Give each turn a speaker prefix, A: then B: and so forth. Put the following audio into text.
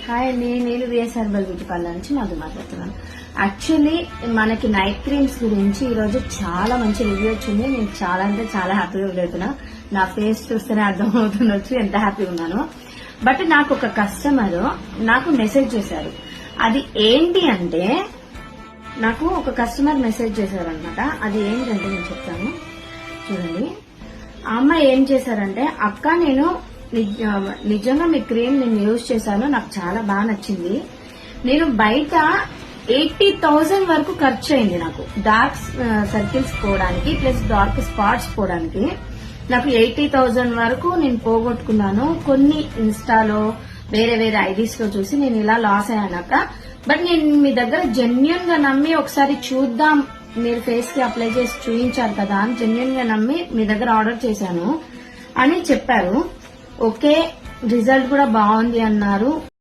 A: Hi అండి, నేను VS herbal beauty parlour నుంచి మధు మాట్లాడుతున్నాను. యాక్చువల్లీ మనకి నైట్ క్రీమ్స్ గురించి ఈ రోజు చాలా మంచి రివ్యూ వచ్చింది. నేను చాలా అంటే చాలా హ్యాపీగా వెళ్తున్నా. నా ఫేస్ చూస్తేనే అర్థమవుతుండొచ్చు ఎంత హ్యాపీగా ఉన్నాను. బట్ నాకు ఒక కస్టమర్ నాకు మెసేజ్ చేశారు. అది ఏంటి అంటే, నాకు ఒక కస్టమర్ మెసేజ్ చేశారనమాట. అది ఏంటంటే నేను చెప్తాను చూడండి. ఆ అమ్మాయి ఏం చేశారంటే, అక్క నేను నిజంగా మీ క్రీమ్ నేను యూజ్ చేశాను, నాకు చాలా బాగా నచ్చింది. నేను బయట 80,000 వరకు ఖర్చు అయింది నాకు డార్క్ సర్కిల్స్ పోవడానికి ప్లస్ డార్క్ స్పాట్స్ పోవడానికి. నాకు 80,000 వరకు నేను పోగొట్టుకున్నాను. కొన్ని ఇన్స్టాలో వేరే వేరే ఐడీస్ లో చూసి నేను ఇలా లాస్ అయ్యానక్క. బట్ నేను మీ దగ్గర జెన్యున్ గా నమ్మి ఒకసారి చూద్దాం, మీరు ఫేస్ కి అప్లై చేసి చూపించారు కదా అని జెన్యున్ గా నమ్మి మీ దగ్గర ఆర్డర్ చేశాను అని చెప్పారు. ఓకే, రిజల్ట్ కూడా బాగుంది అన్నారు.